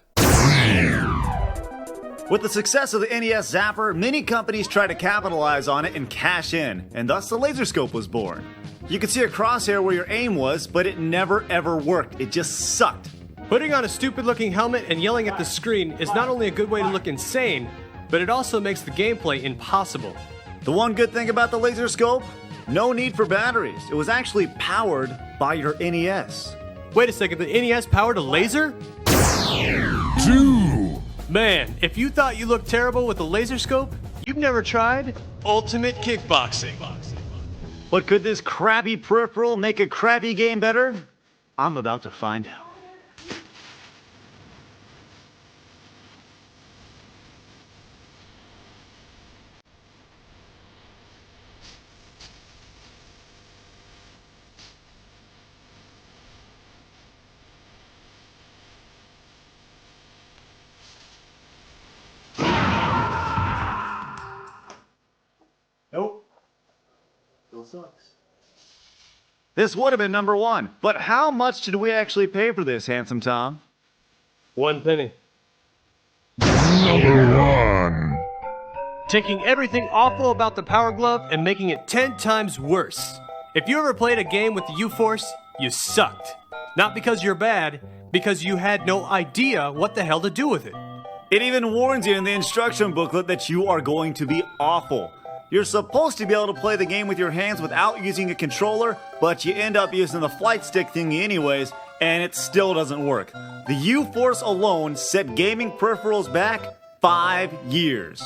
With the success of the NES Zapper, many companies tried to capitalize on it and cash in, and thus the Laser Scope was born. You could see a crosshair where your aim was, but it never ever worked. It just sucked. Putting on a stupid-looking helmet and yelling at the screen is not only a good way to look insane, but it also makes the gameplay impossible. The one good thing about the Laser Scope? No need for batteries. It was actually powered by your NES. Wait a second, the NES powered a laser? 2. Man, if you thought you looked terrible with a laser scope, you've never tried Ultimate Kickboxing. But could this crappy peripheral make a crappy game better? I'm about to find out. Nope. Still sucks. This would have been number 1, but how much did we actually pay for this, Handsome Tom? 1 penny. Number 1. Taking everything awful about the Power Glove and making it 10 times worse. If you ever played a game with the U-Force, you sucked. Not because you're bad, because you had no idea what the hell to do with it. It even warns you in the instruction booklet that you are going to be awful. You're supposed to be able to play the game with your hands without using a controller, but you end up using the flight stick thingy anyways, and it still doesn't work. The U-Force alone set gaming peripherals back 5 years.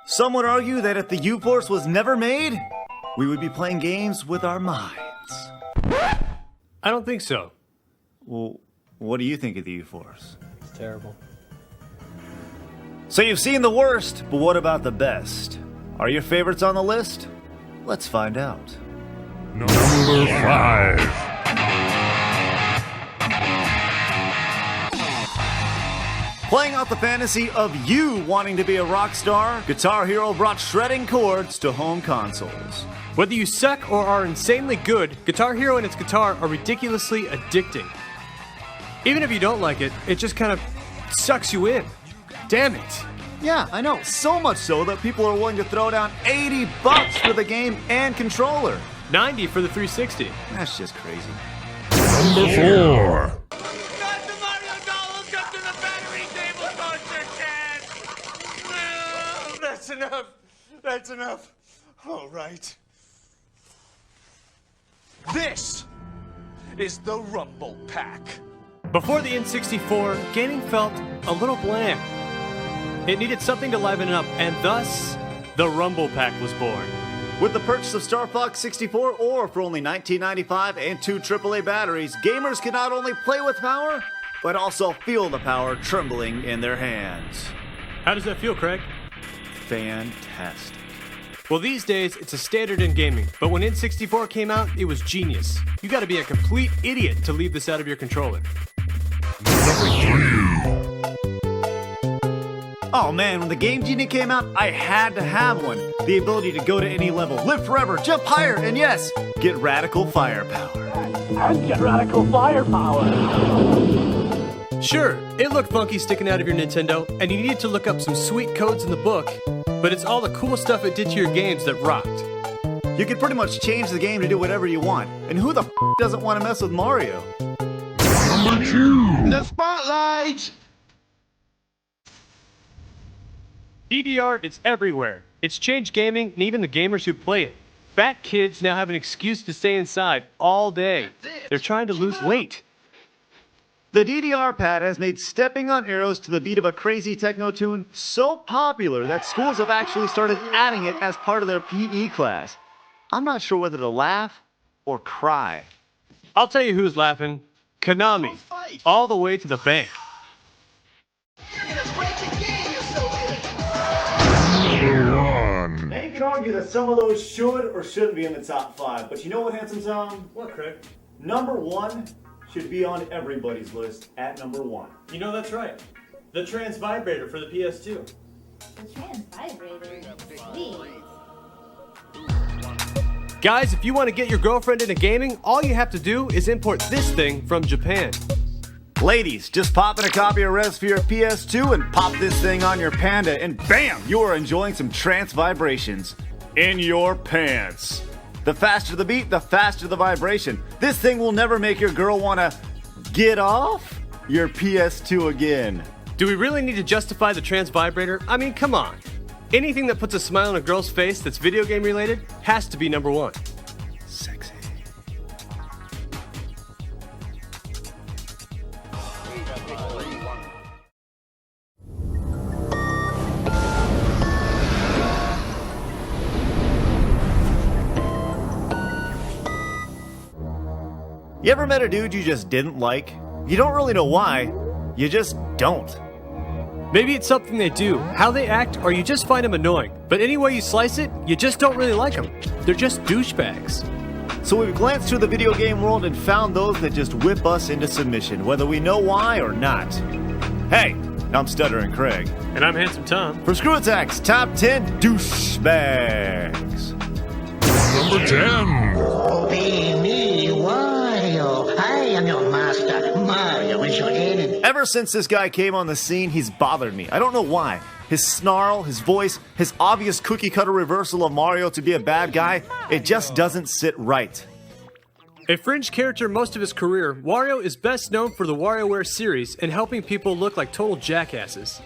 Some would argue that if the U-Force was never made, we would be playing games with our minds. I don't think so. Well, what do you think of the U-Force? It's terrible. So you've seen the worst, but what about the best? Are your favorites on the list? Let's find out. Number 5. Playing out the fantasy of you wanting to be a rock star, Guitar Hero brought shredding chords to home consoles. Whether you suck or are insanely good, Guitar Hero and its guitar are ridiculously addicting. Even if you don't like it, it just kind of sucks you in. Damn it. Yeah, I know. So much so that people are willing to throw down $80 for the game and controller. $90 for the 360. That's just crazy. Number 4. Not the Mario doll hooked up to the battery table toaster can! No, that's enough. That's enough. All right. This is the Rumble Pack. Before the N64, gaming felt a little bland. It needed something to liven it up, and thus, the Rumble Pack was born. With the purchase of Star Fox 64, or for only $19.95 and 2 AAA batteries, gamers can not only play with power, but also feel the power trembling in their hands. How does that feel, Craig? Fantastic. Well, these days, it's a standard in gaming, but when N64 came out, it was genius. You gotta be a complete idiot to leave this out of your controller. Number 3. Oh man, when the Game Genie came out, I had to have one. The ability to go to any level, live forever, jump higher, and yes, get radical firepower. Sure, it looked funky sticking out of your Nintendo, and you needed to look up some sweet codes in the book, but it's all the cool stuff it did to your games that rocked. You can pretty much change the game to do whatever you want, and who the doesn't want to mess with Mario? Number 2. The spotlight! DDR is everywhere. It's changed gaming and even the gamers who play it. Fat kids now have an excuse to stay inside all day. They're trying to lose weight. The DDR pad has made stepping on arrows to the beat of a crazy techno tune so popular that schools have actually started adding it as part of their PE class. I'm not sure whether to laugh or cry. I'll tell you who's laughing. Konami. All the way to the bank. Number 1. Now you can argue that some of those should or shouldn't be in the top 5, but you know what, Handsome Tom? What, Craig? Number 1 should be on everybody's list at number 1. You know that's right. The trans vibrator for the PS2. The trans vibrator. Sweet. Guys, if you want to get your girlfriend into gaming, all you have to do is import this thing from Japan. Ladies, just pop in a copy of Res for your PS2 and pop this thing on your Panda, and bam, you are enjoying some trance vibrations in your pants. The faster the beat, the faster the vibration. This thing will never make your girl want to get off your PS2 again. Do we really need to justify the trans vibrator? I mean, come on. Anything that puts a smile on a girl's face that's video game related has to be number 1. Sexy. You ever met a dude you just didn't like? You don't really know why, you just don't. Maybe it's something they do, how they act, or you just find them annoying. But any way you slice it, you just don't really like them. They're just douchebags. So we've glanced through the video game world and found those that just whip us into submission, whether we know why or not. Hey, I'm Stuttering Craig. And I'm Handsome Tom. For ScrewAttack's Top 10 Douchebags. Number 10. Obey me, Wario. I am your master. Mario is your enemy. Ever since this guy came on the scene, he's bothered me. I don't know why. His snarl, his voice, his obvious cookie-cutter reversal of Mario to be a bad guy, it just doesn't sit right. A fringe character most of his career, Wario is best known for the WarioWare series and helping people look like total jackasses.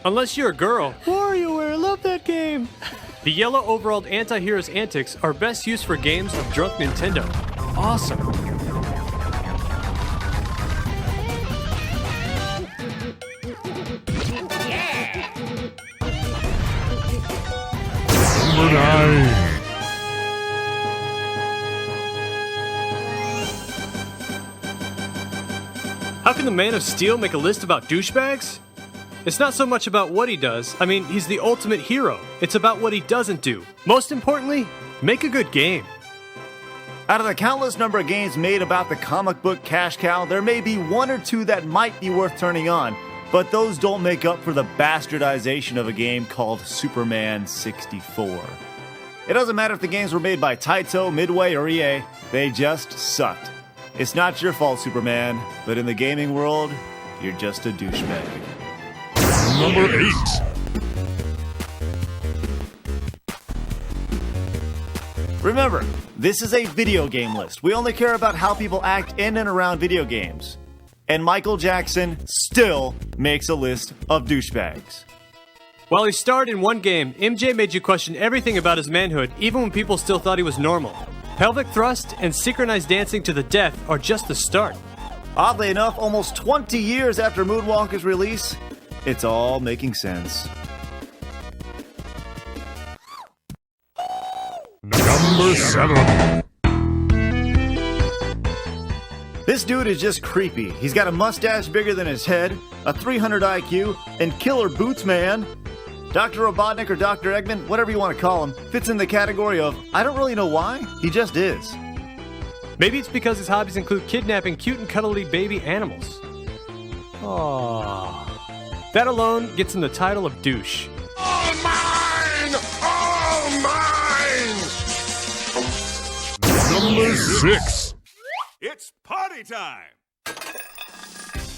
Unless you're a girl. WarioWare, love that game! The yellow overalled anti-hero's antics are best used for games of drunk Nintendo. Awesome. Number 9. How can the Man of Steel make a list about douchebags? It's not so much about what he does. I mean, he's the ultimate hero. It's about what he doesn't do. Most importantly, make a good game. Out of the countless number of games made about the comic book cash cow, there may be one or two that might be worth turning on, but those don't make up for the bastardization of a game called Superman 64. It doesn't matter if the games were made by Taito, Midway, or EA, they just sucked. It's not your fault, Superman, but in the gaming world, you're just a douchebag. Number 8. Remember, this is a video game list. We only care about how people act in and around video games. And Michael Jackson still makes a list of douchebags. While he starred in one game, MJ made you question everything about his manhood, even when people still thought he was normal. Pelvic thrust and synchronized dancing to the death are just the start. Oddly enough, almost 20 years after Moonwalker's release, it's all making sense. Number 7. This dude is just creepy. He's got a mustache bigger than his head, a 300 IQ, and killer boots, man. Dr. Robotnik or Dr. Eggman, whatever you want to call him, fits in the category of, I don't really know why, he just is. Maybe it's because his hobbies include kidnapping cute and cuddly baby animals. Aww. That alone gets him the title of douche. All mine! All mine! Number 6. It's party time!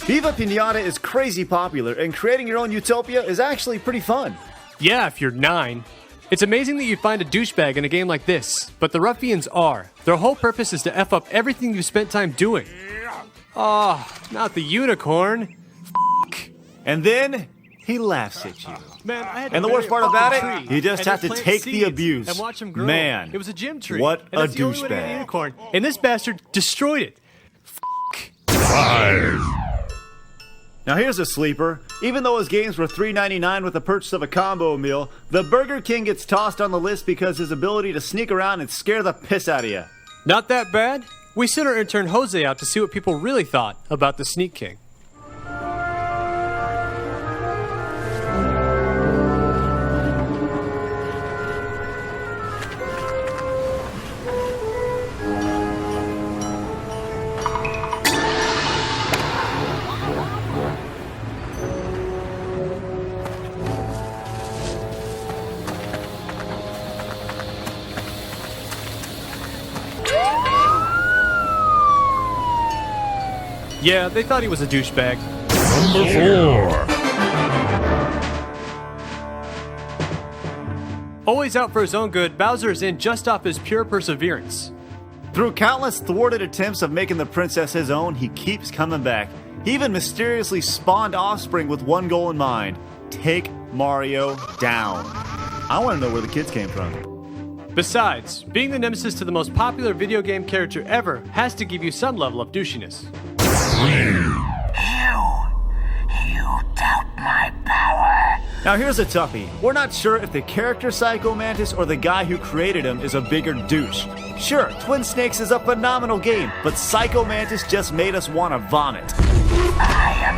Viva Pinata is crazy popular, and creating your own utopia is actually pretty fun. Yeah, if you're 9. It's amazing that you find a douchebag in a game like this, but the ruffians are. Their whole purpose is to F up everything you've spent time doing. Oh, not the unicorn. And then he laughs at you. Man, I had And to the worst bury a part about fucking it, tree you just and have to plant take the seeds abuse. and watch them grow. Man, It was a gym tree. what and a that's the only way to get a douchebag. unicorn. And this bastard destroyed it. 5. Now here's a sleeper. Even though his games were $3.99 with the purchase of a combo meal, the Burger King gets tossed on the list because his ability to sneak around and scare the piss out of you. Not that bad. We sent our intern Jose out to see what people really thought about the Sneak King. Yeah, they thought he was a douchebag. Number 4. Always out for his own good, Bowser is in just off his pure perseverance. Through countless thwarted attempts of making the princess his own, he keeps coming back. He even mysteriously spawned offspring with one goal in mind: take Mario down. I want to know where the kids came from. Besides, being the nemesis to the most popular video game character ever has to give you some level of douchiness. You doubt my power. Now here's a toughie. We're not sure if the character Psycho Mantis or the guy who created him is a bigger douche. Sure, Twin Snakes is a phenomenal game, but Psycho Mantis just made us want to vomit. I am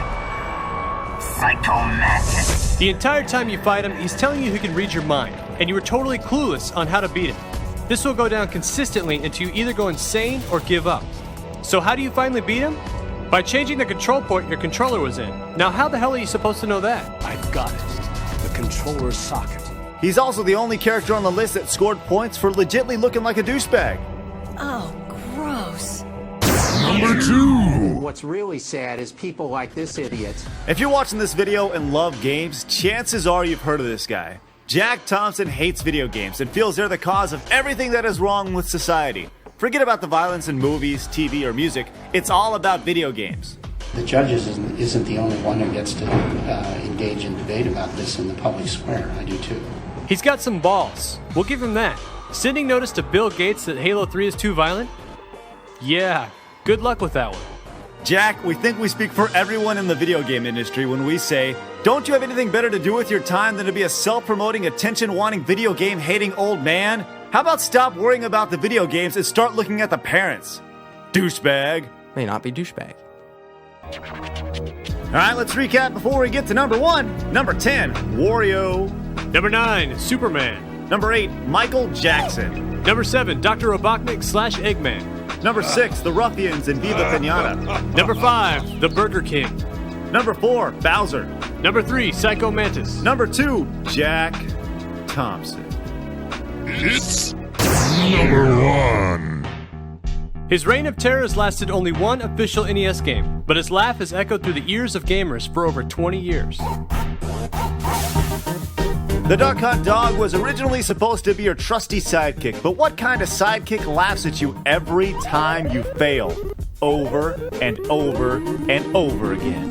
Psycho Mantis. The entire time you fight him, he's telling you he can read your mind, and you are totally clueless on how to beat him. This will go down consistently until you either go insane or give up. So how do you finally beat him? By changing the control port your controller was in. Now how the hell are you supposed to know that? I've got it. The controller's socket. He's also the only character on the list that scored points for legitly looking like a douchebag. Oh, gross. Number 2. What's really sad is people like this idiot. If you're watching this video and love games, chances are you've heard of this guy. Jack Thompson hates video games and feels they're the cause of everything that is wrong with society. Forget about the violence in movies, TV, or music. It's all about video games. The judges isn't the only one who gets to engage in debate about this in the public square. I do too. He's got some balls. We'll give him that. Sending notice to Bill Gates that Halo 3 is too violent? Yeah, good luck with that one. Jack, we think we speak for everyone in the video game industry when we say, don't you have anything better to do with your time than to be a self-promoting, attention-wanting, video game-hating old man? How about stop worrying about the video games and start looking at the parents? Douchebag. May not be douchebag. Alright, let's recap before we get to number 1. Number 10, Wario. Number 9, Superman. Number 8, Michael Jackson. Number 7, Dr. Robotnik/Eggman. Number 6, The Ruffians in Viva Pinata. Number 5, The Burger King. Number 4, Bowser. Number 3, Psycho Mantis. Number 2, Jack Thompson. It's number 1. His reign of terror has lasted only one official NES game, but his laugh has echoed through the ears of gamers for over 20 years. The Duck Hunt dog was originally supposed to be your trusty sidekick, but what kind of sidekick laughs at you every time you fail? Over and over and over again.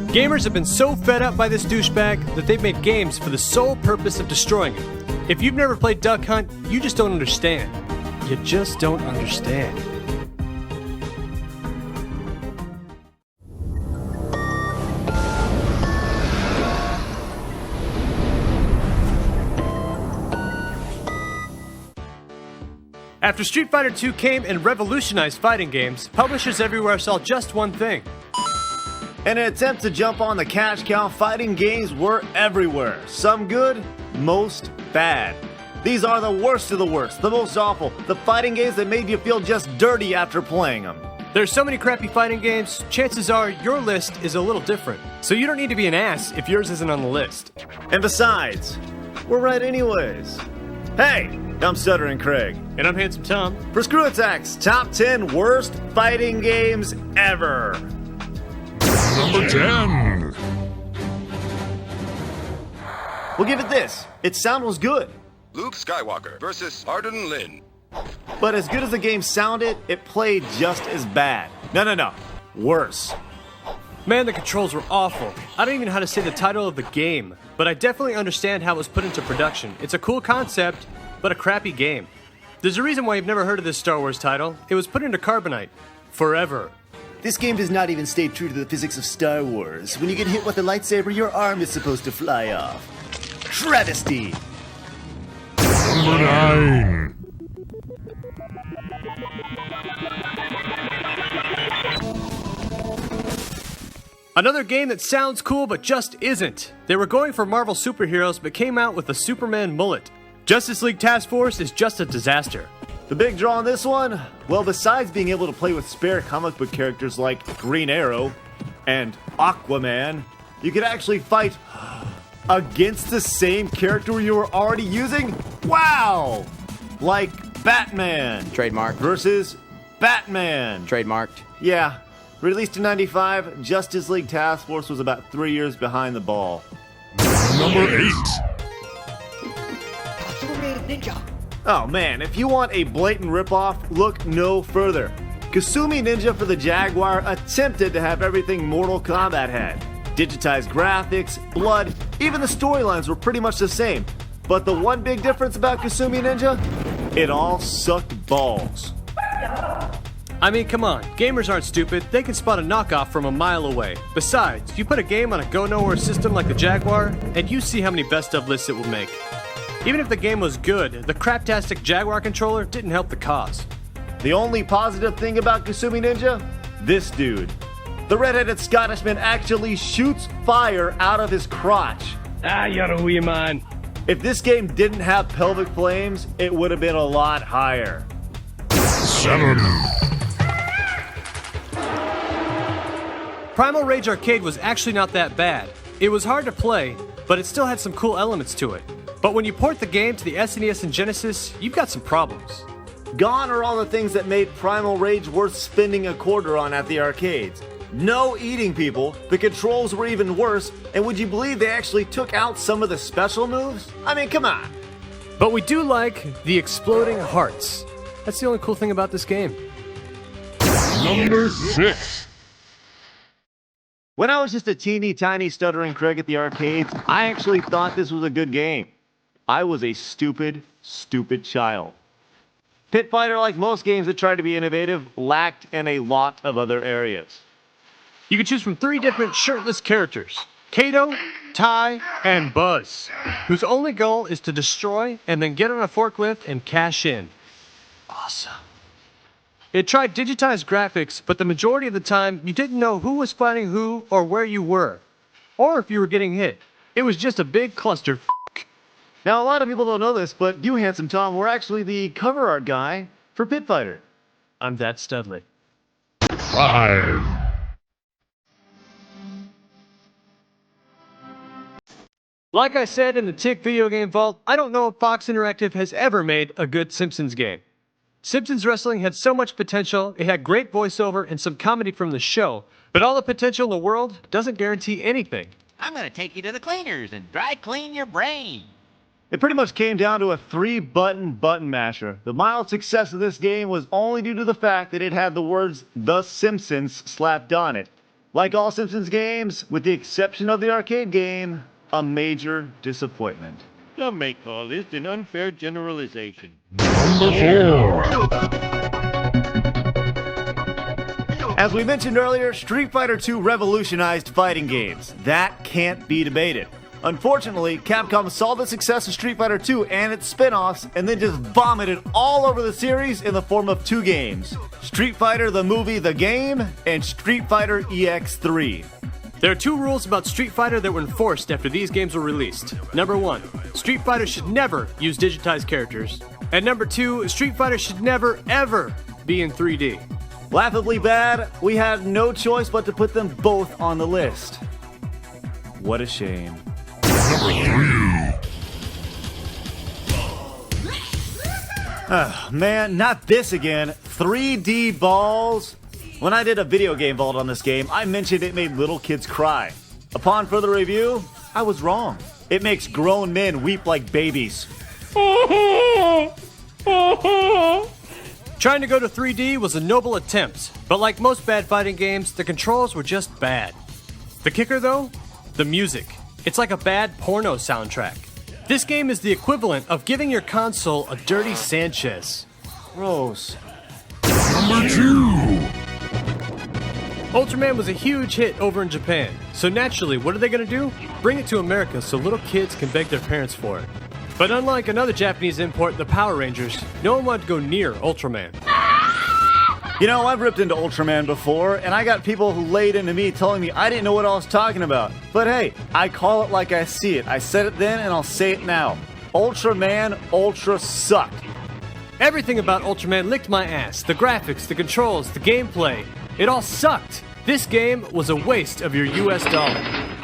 Gamers have been so fed up by this douchebag that they've made games for the sole purpose of destroying him. If you've never played Duck Hunt, you just don't understand. You just don't understand. After Street Fighter II came and revolutionized fighting games, publishers everywhere saw just one thing. In an attempt to jump on the cash cow, fighting games were everywhere. Some good, most bad. These are the worst of the worst, the most awful, the fighting games that made you feel just dirty after playing them. There's so many crappy fighting games, chances are your list is a little different. So you don't need to be an ass if yours isn't on the list. And besides, we're right anyways. Hey, I'm Stuttering Craig. And I'm Handsome Tom. For ScrewAttack's Top 10 Worst Fighting Games Ever. Number 10. We'll give it this. Its sound was good. Luke Skywalker versus Arden Lin. But as good as the game sounded, it played just as bad. No. Worse. Man, the controls were awful. I don't even know how to say the title of the game, but I definitely understand how it was put into production. It's a cool concept, but a crappy game. There's a reason why you've never heard of this Star Wars title. It was put into carbonite. Forever. This game does not even stay true to the physics of Star Wars. When you get hit with a lightsaber, your arm is supposed to fly off. Travesty! Number 9. Another game that sounds cool but just isn't. They were going for Marvel superheroes but came out with a Superman mullet. Justice League Task Force is just a disaster. The big draw on this one? Well, besides being able to play with spare comic book characters like Green Arrow and Aquaman, you could actually fight against the same character you were already using? Wow! Like Batman. Trademark. Versus Batman. Trademarked. Yeah. Released in 95, Justice League Task Force was about 3 years behind the ball. Number 8. Ninja. Oh man, if you want a blatant ripoff, look no further. Kasumi Ninja for the Jaguar attempted to have everything Mortal Kombat had. Digitized graphics, blood, even the storylines were pretty much the same. But the one big difference about Kasumi Ninja? It all sucked balls. I mean, come on, gamers aren't stupid, they can spot a knockoff from a mile away. Besides, you put a game on a go-nowhere system like the Jaguar, and you see how many best-of lists it will make. Even if the game was good, the craptastic Jaguar controller didn't help the cause. The only positive thing about Kasumi Ninja? This dude. The red-headed Scottishman actually shoots fire out of his crotch. You're a wee man. If this game didn't have pelvic flames, it would have been a lot higher. 7. Primal Rage Arcade was actually not that bad. It was hard to play, but it still had some cool elements to it. But when you port the game to the SNES and Genesis, you've got some problems. Gone are all the things that made Primal Rage worth spending a quarter on at the arcades. No eating people, the controls were even worse, and would you believe they actually took out some of the special moves? I mean, come on. But we do like the exploding hearts. That's the only cool thing about this game. Number 6. When I was just a teeny tiny Stuttering Craig at the arcades, I actually thought this was a good game. I was a stupid child. Pit Fighter, like most games that tried to be innovative, lacked in a lot of other areas. You can choose from 3 different shirtless characters: Kato, Ty, and Buzz, whose only goal is to destroy and then get on a forklift and cash in. Awesome. It tried digitized graphics, but the majority of the time, you didn't know who was fighting who or where you were, or if you were getting hit. It was just a big cluster. Now, a lot of people don't know this, but you, Handsome Tom, were actually the cover art guy for Pit Fighter. I'm that studly. 5. Like I said in the Tick Video Game Vault, I don't know if Fox Interactive has ever made a good Simpsons game. Simpsons Wrestling had so much potential, it had great voiceover and some comedy from the show, but all the potential in the world doesn't guarantee anything. I'm gonna take you to the cleaners and dry clean your brain. It pretty much came down to a 3-button masher. The mild success of this game was only due to the fact that it had the words The Simpsons slapped on it. Like all Simpsons games, with the exception of the arcade game, a major disappointment. Some may call this an unfair generalization. Number 4. As we mentioned earlier, Street Fighter II revolutionized fighting games. That can't be debated. Unfortunately, Capcom saw the success of Street Fighter II and its spin-offs and then just vomited all over the series in the form of 2 games. Street Fighter the movie The Game and Street Fighter EX3. There are 2 rules about Street Fighter that were enforced after these games were released. Number 1, Street Fighter should never use digitized characters. And number 2, Street Fighter should never, ever be in 3D. Laughably bad, we had no choice but to put them both on the list. What a shame. Man, not this again. 3D balls. When I did a video game vault on this game, I mentioned it made little kids cry. Upon further review, I was wrong. It makes grown men weep like babies. Trying to go to 3D was a noble attempt, but like most bad fighting games, the controls were just bad. The kicker though? The music. It's like a bad porno soundtrack. This game is the equivalent of giving your console a dirty Sanchez. Gross. Number 2. Ultraman was a huge hit over in Japan, so naturally, what are they gonna do? Bring it to America so little kids can beg their parents for it. But unlike another Japanese import, the Power Rangers, no one wanted to go near Ultraman. You know, I've ripped into Ultraman before, and I got people who laid into me telling me I didn't know what I was talking about. But hey, I call it like I see it. I said it then, and I'll say it now. Ultraman Ultra sucked. Everything about Ultraman licked my ass. The graphics, the controls, the gameplay. It all sucked. This game was a waste of your US dollar.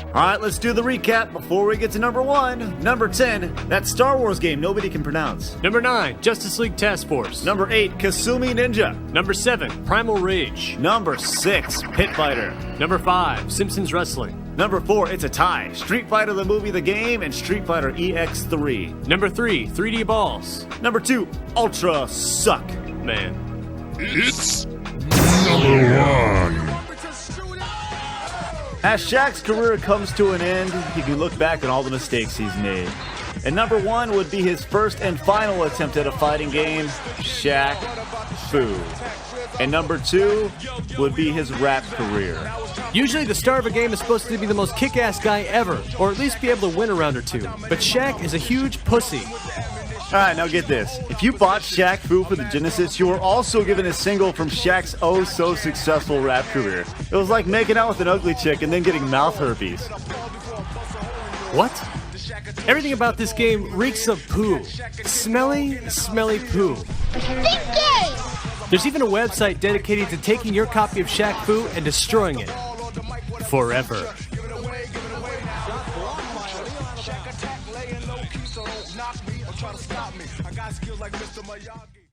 Alright, let's do the recap before we get to number 1. Number 10, that Star Wars game nobody can pronounce. Number 9, Justice League Task Force. Number 8, Kasumi Ninja. Number 7, Primal Rage. Number 6, Pit Fighter. Number 5, Simpsons Wrestling. Number 4, it's a tie. Street Fighter the movie, the game, and Street Fighter EX3. Number 3, 3D Balls. Number 2, Ultra Suck. Man. It's number 1. As Shaq's career comes to an end, he can look back on all the mistakes he's made. And number 1 would be his first and final attempt at a fighting game, Shaq Fu. And number 2 would be his rap career. Usually the star of a game is supposed to be the most kick-ass guy ever, or at least be able to win a round or two. But Shaq is a huge pussy. Alright, now get this. If you bought Shaq Fu for the Genesis, you were also given a single from Shaq's oh-so-successful rap career. It was like making out with an ugly chick and then getting mouth herpes. What? Everything about this game reeks of poo. Smelly, smelly poo. There's even a website dedicated to taking your copy of Shaq Fu and destroying it. Forever. Try to stop me. I got skills like Mr. Miyagi.